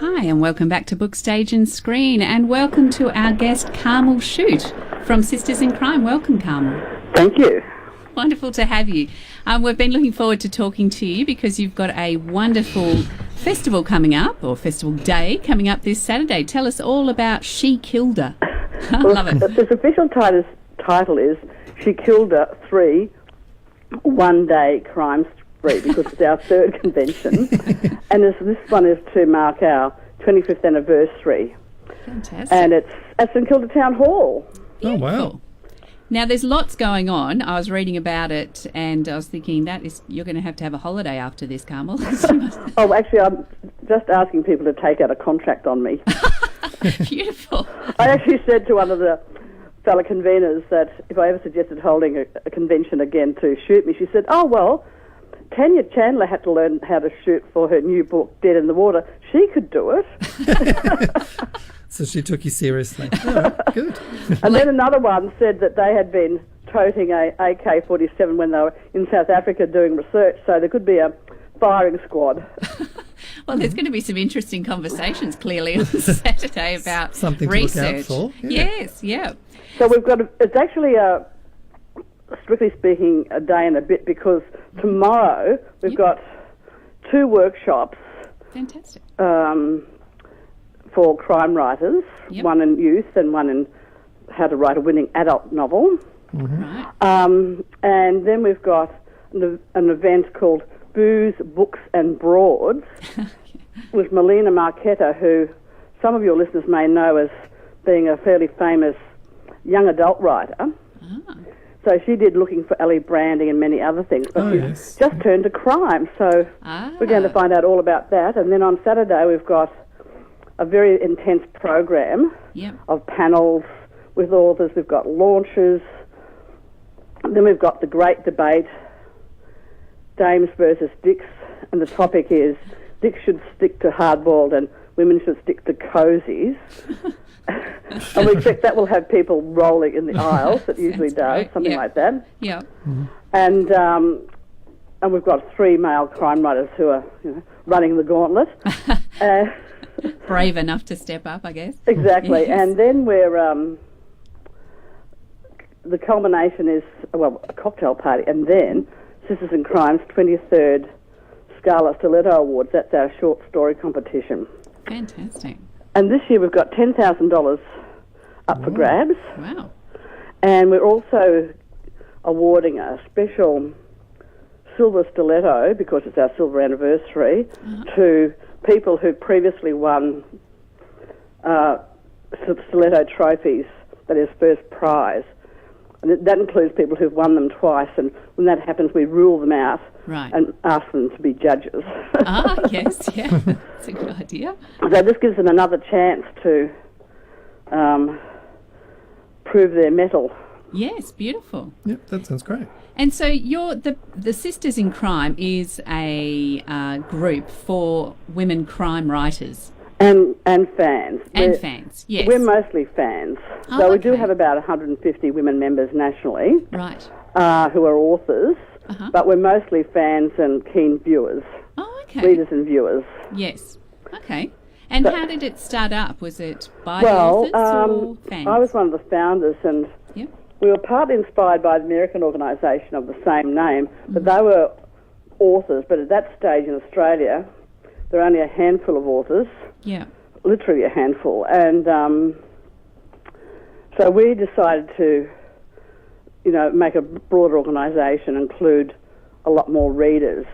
Hi, and welcome back to Book Stage and Screen, and welcome to our guest Carmel Shute from Sisters in Crime. Welcome, Carmel. Thank you. Wonderful to have you. We've been looking forward to talking to you because you've got a wonderful festival coming up, or festival day coming up this Saturday. Tell us all about Shekilda. I love it. Its official title is Shekilda 3 One Day Crime Spree, because it's our third convention. And this one is to mark our 25th anniversary. Fantastic. And it's at St Kilda Town Hall. Beautiful. Oh, wow. Now, there's lots going on. I was reading about it and I was thinking you're going to have a holiday after this, Carmel. Oh, actually, I'm just asking people to take out a contract on me. Beautiful. I actually said to one of the fellow conveners that if I ever suggested holding a convention again to shoot me, she said, oh, well, Tanya Chandler had to learn how to shoot for her new book, Dead in the Water. She could do it. So she took you seriously. Oh, good. And then another one said that they had been toting a AK-47 when they were in South Africa doing research, so there could be a firing squad. Well, there's going to be some interesting conversations, clearly, on Saturday about something research. To look out for. Yeah. Yes, yeah. So we've got it's actually strictly speaking, a day and a bit, because tomorrow we've got 2 workshops. Fantastic. For crime writers, one in youth and one in how to write a winning adult novel. Mm-hmm. Right. And then we've got an event called Booze, Books and Broads with Melina Marchetta, who some of your listeners may know as being a fairly famous young adult writer. Ah. So she did Looking for Ellie Branding and many other things, but she's just turned to crime. So we're going to find out all about that. And then on Saturday we've got a very intense program of panels with authors. We've got launches. And then we've got the great debate, Dames versus Dicks, and the topic is Dicks should stick to hard-boiled and women should stick to cosies. And we expect that will have people rolling in the aisles. It usually does, something like that. Yeah. Mm-hmm. And we've got 3 male crime writers who are running the gauntlet. Brave enough to step up, I guess. Exactly. Yes. And then we're the culmination is a cocktail party, and then Sisters in Crime's 23rd Scarlet Stiletto Awards. That's our short story competition. Fantastic. And this year we've got $10,000 up for grabs. Wow. And we're also awarding a special silver stiletto, because it's our silver anniversary, to people who previously won stiletto trophies, that is first prize. And that includes people who've won them twice, and when that happens we rule them out and ask them to be judges. Yes, yeah. That's a good idea. So this gives them another chance to prove their mettle. Yes, beautiful. Yep, that sounds great. And so the Sisters in Crime is a group for women crime writers. And fans. Fans, yes. We're mostly fans. So we do have about 150 women members nationally. Right. Who are authors, but we're mostly fans and keen viewers. Oh, okay. Readers and viewers. Yes. Okay. And how did it start up? Was it by authors or fans? I was one of the founders, and we were partly inspired by the American organisation of the same name, but they were authors. But at that stage in Australia, there were only a handful of authors. Yeah. Literally a handful. And so we decided to, make a broader organisation, include a lot more readers.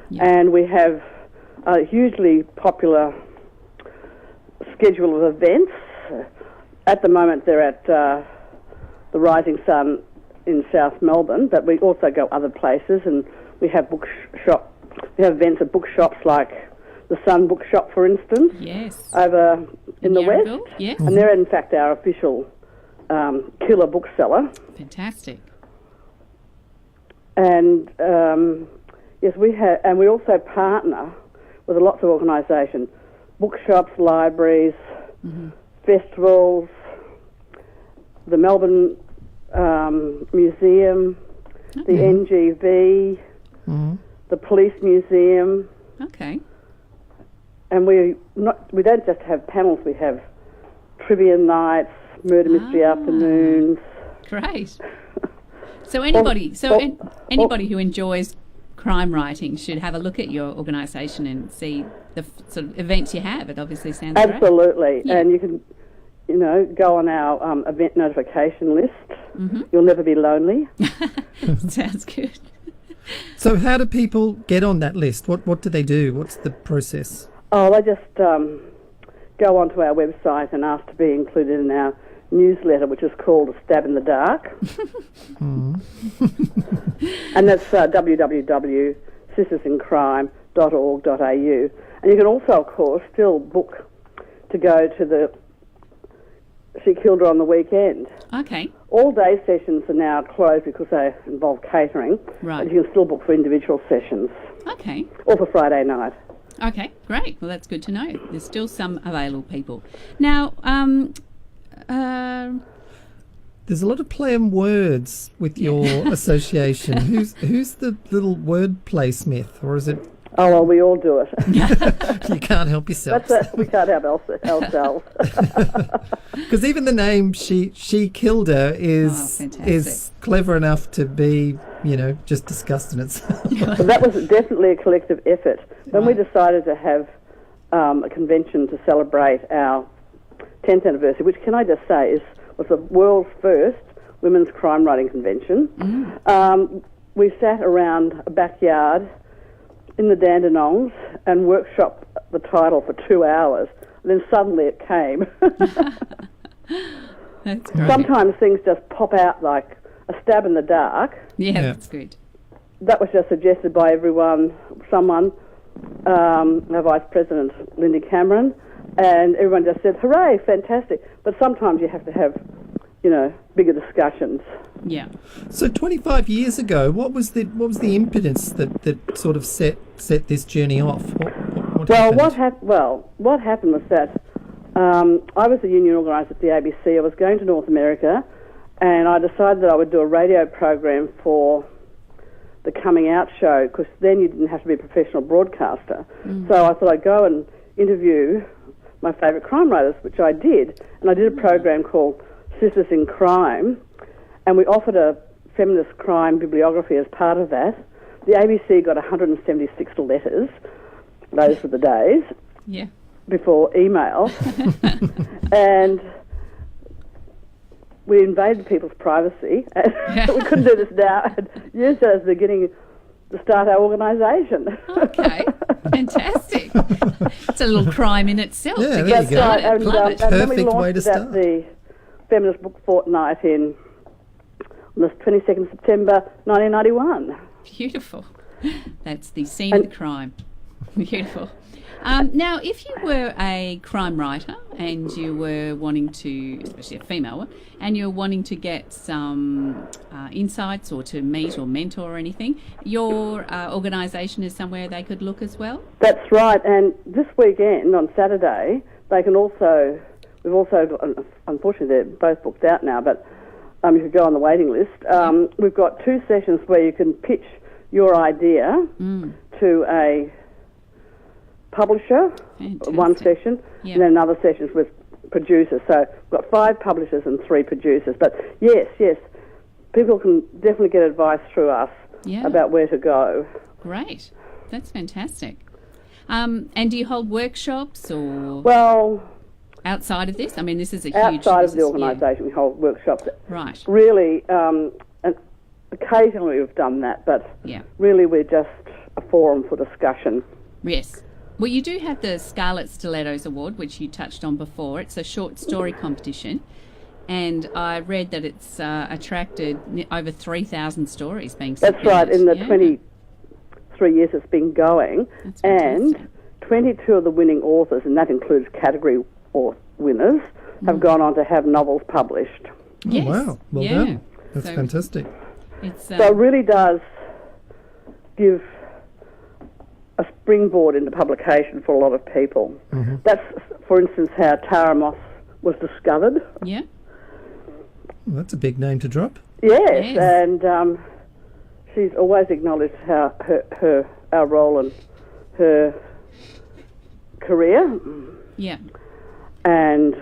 Yeah. And we have a hugely popular schedule of events. At the moment they're at the Rising Sun in South Melbourne, but we also go other places, and we have we have events at bookshops like the Sun Bookshop, for instance. Yes. Over in the West. Yes. And they're in fact our official killer bookseller. Fantastic. And yes, we also partner with lots of organisations, bookshops, libraries, festivals, the Melbourne Museum, the NGV, the Police Museum. Okay. and we don't just have panels, we have trivia nights, murder mystery afternoons. Great. So anybody who enjoys crime writing should have a look at your organisation and see the sort of events you have. It obviously sounds absolutely, great. Yeah. And you can, go on our event notification list. Mm-hmm. You'll never be lonely. Sounds good. So how do people get on that list? What do they do? What's the process? Oh, they just go onto our website and ask to be included in our newsletter, which is called A Stab in the Dark. And that's www.sistersincrime.org.au. And you can also, of course, still book to go to the Shekilda on the weekend. Okay. All day sessions are now closed because they involve catering. Right. But you can still book for individual sessions. Okay. Or for Friday night. Okay, great. Well, that's good to know. There's still some available people. Now, there's a lot of play on words with your association. Who's the little wordplay smith, or is it? Oh, well, we all do it. You can't help yourself. We can't help ourselves. Because even the name Shekilda is clever enough to be, just discussed in itself. That was definitely a collective effort. When we decided to have a convention to celebrate our 10th anniversary, which, can I just say, was the world's first women's crime writing convention. We sat around a backyard in the Dandenongs and workshopped the title for 2 hours. And then suddenly it came. That's great. Sometimes things just pop out like A Stab in the Dark. Yeah, that's good. That was just suggested by someone, our Vice President, Lindy Cameron, and everyone just said, hooray, fantastic. But sometimes you have to have, bigger discussions. Yeah. So 25 years ago, what was the impetus that sort of set this journey off? What happened? What happened was that I was a union organiser at the ABC. I was going to North America, and I decided that I would do a radio program for the Coming Out show, because then you didn't have to be a professional broadcaster. So I thought I'd go and interview my favourite crime writers, which I did, and I did a program called Sisters in Crime, and we offered a feminist crime bibliography as part of that. The ABC got 176 letters. Those were the days. Yeah. Before email. And we invaded people's privacy. We couldn't do this now. And used it as the beginning to start our organisation. Okay, fantastic. It's a little crime in itself. Yeah, to there get you go. started. And then we Perfect way to launched at start. the Feminist Book Fortnight on the 22nd of September 1991. Beautiful. That's the scene of the crime. Beautiful. Now, if you were a crime writer and you were wanting to, especially a female one, and you're wanting to get some insights or to meet or mentor or anything, your organisation is somewhere they could look as well? That's right. And this weekend, on Saturday, they can also, we've also got, unfortunately they're both booked out now, but you could go on the waiting list. We've got 2 sessions where you can pitch your idea to a publisher. Fantastic. 1 session, and then another session with producers. So we've got 5 publishers and 3 producers. But yes, people can definitely get advice through us about where to go. Great. That's fantastic. And do you hold workshops or... Well... outside of this? I mean, this is a huge... Outside of the organisation, we hold workshops. Right. Really, and occasionally we've done that, but really we're just a forum for discussion. Yes. Well, you do have the Scarlet Stilettos Award, which you touched on before. It's a short story competition, and I read that it's attracted over 3,000 stories being submitted. That's right, in the 23 years it's been going, and 22 of the winning authors, and that includes category winners, have gone on to have novels published. Yes. Oh, wow, well done. That's fantastic. So it really does give a springboard into publication for a lot of people. That's, for instance, how Tara Moss was discovered. Yeah. Well, that's a big name to drop. Yes. And she's always acknowledged how our role and her career. Yeah. And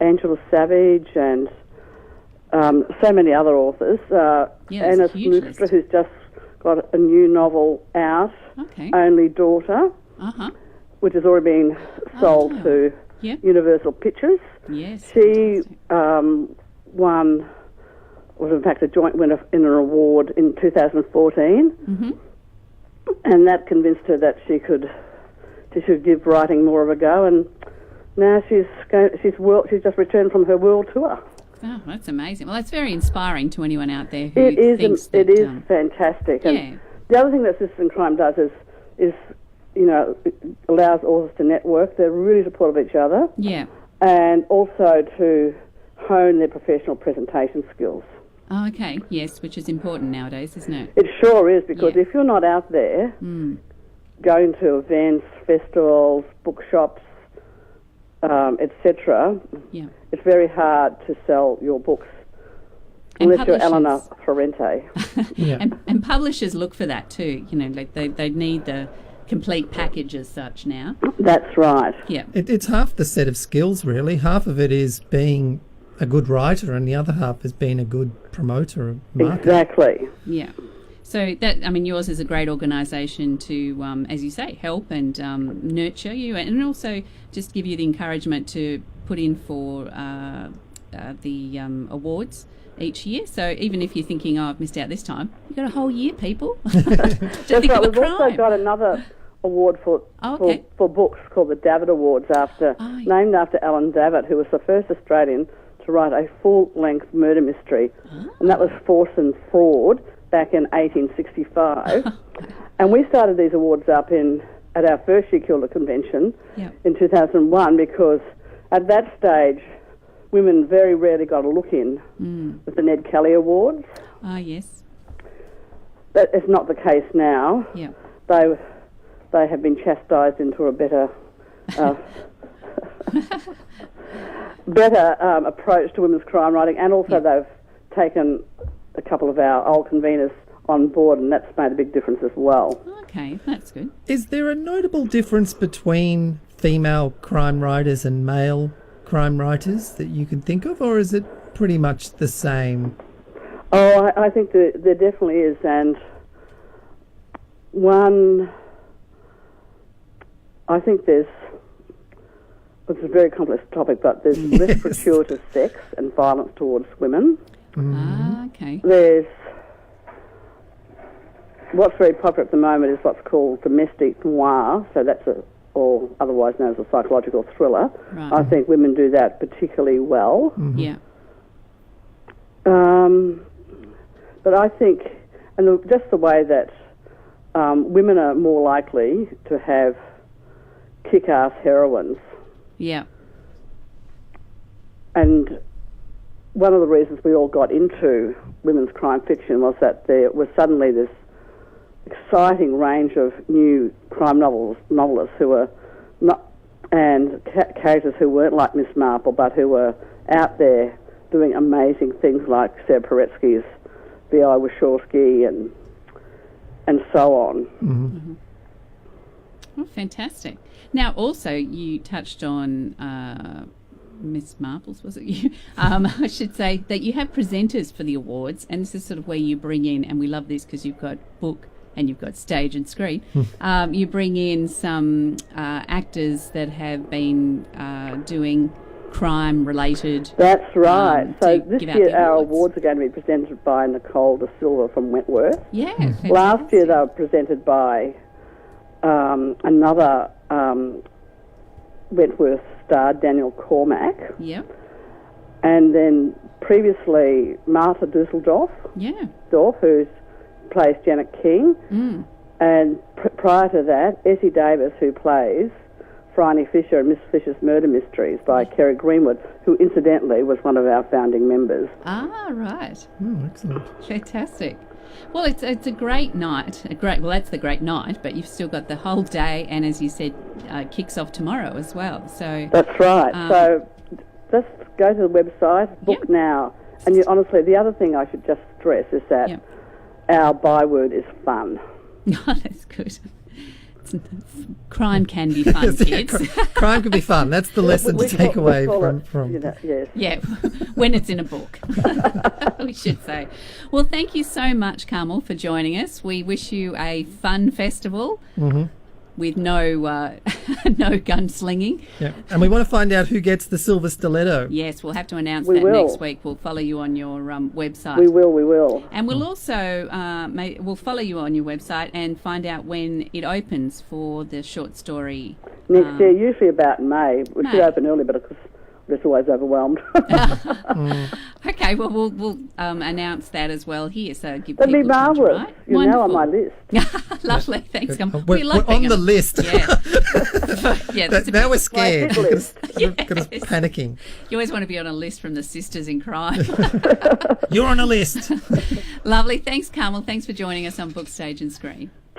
Angela Savage and so many other authors. Anna Smoostra, who's just got a new novel out, Only Daughter, which has already been sold to Universal Pictures. Yes. She won, was in fact a joint winner in an award in 2014, and that convinced her that she should give writing more of a go, and now she's just returned from her world tour. Oh, that's amazing. Well, that's very inspiring to anyone out there who thinks that... It is fantastic. And the other thing that Sisters in Crime does is it allows authors to network. They're really supportive of each other. Yeah. And also to hone their professional presentation skills. Oh, okay. Yes, which is important nowadays, isn't it? It sure is, because if you're not out there going to events, festivals, bookshops, etc., it's very hard to sell your books unless you're Eleanor Ferrante. And publishers look for that too. Like they need the complete package as such now. That's right. Yeah. It's half the set of skills, really. Half of it is being a good writer, and the other half is being a good promoter of marketing. Exactly. Yeah. So yours is a great organisation to, as you say, help and nurture you, and also just give you the encouragement to put in for the awards each year. So even if you're thinking, I've missed out this time, you've got a whole year, people. That's right. We've also got another award for books called the Davitt Awards, named after Alan Davitt, who was the first Australian to write a full-length murder mystery, and that was Force and Fraud back in 1865. And we started these awards up at our first Shekilda convention in 2001, because at that stage women very rarely got a look in with the Ned Kelly Awards. Yes. That is not the case now. Yeah. They have been chastised into a better approach to women's crime writing, and also they've taken a couple of our old conveners on board, and that's made a big difference as well. Okay, that's good. Is there a notable difference between female crime writers and male crime writers that you can think of, or is it pretty much the same? Oh, I think there definitely is, and I think it's a very complex topic, but there's less gratuitous sex and violence towards women. Okay. There's what's very popular at the moment is what's called domestic noir, so that's or otherwise known as a psychological thriller. Right. I think women do that particularly well. Yeah. But I think, and just the way that women are more likely to have kick-ass heroines. Yeah. And one of the reasons we all got into women's crime fiction was that there was suddenly this exciting range of new crime novelists who were not, and characters who weren't like Miss Marple, but who were out there doing amazing things like Seb Paretsky's B.I. Wachowski and so on. Oh, fantastic. Now, also, you touched on Miss Marples, was it you? I should say that you have presenters for the awards, and this is sort of where you bring in, and we love this because you've got book and you've got stage and screen. You bring in some actors that have been doing crime-related... That's right. So this year our awards are going to be presented by Nicole De Silva from Wentworth. Yeah. Last year they were presented by another Wentworth star, Daniel Cormack. Yeah. And then previously Martha Dusseldorf. Yeah. Who plays Janet King. And prior to that, Essie Davis, who plays Phryne Fisher in Miss Fisher's Murder Mysteries by Kerry Greenwood, who incidentally was one of our founding members. Ah, right. Oh, excellent. Fantastic. Well, it's a great night. That's the great night, but you've still got the whole day, and as you said, kicks off tomorrow as well. So that's right. So just go to the website, book now. And honestly, the other thing I should just stress is that our byword is fun. Oh, that's good. Crime can be fun, kids. Crime can be fun. That's the lesson to take away from. Yes. Yeah, when it's in a book, we should say. Well, thank you so much, Carmel, for joining us. We wish you a fun festival. Mm-hmm. With no gunslinging. Yeah. And we want to find out who gets the silver stiletto. Yes, we'll have to announce that next week. We'll follow you on your website. We will. And we'll also we'll follow you on your website and find out when it opens for the short story. Next year, usually about May. We should open early, but of course we're just always overwhelmed. Okay, well, we'll announce that as well here. So give That'd be people time to marvellous. write. You're now on my list. Lovely, thanks. We're on the list. Yeah, now we're scared. Got us panicking. You always want to be on a list from the sisters in crime. You're on a list. Lovely. Thanks, Carmel. Thanks for joining us on Book Stage and Screen.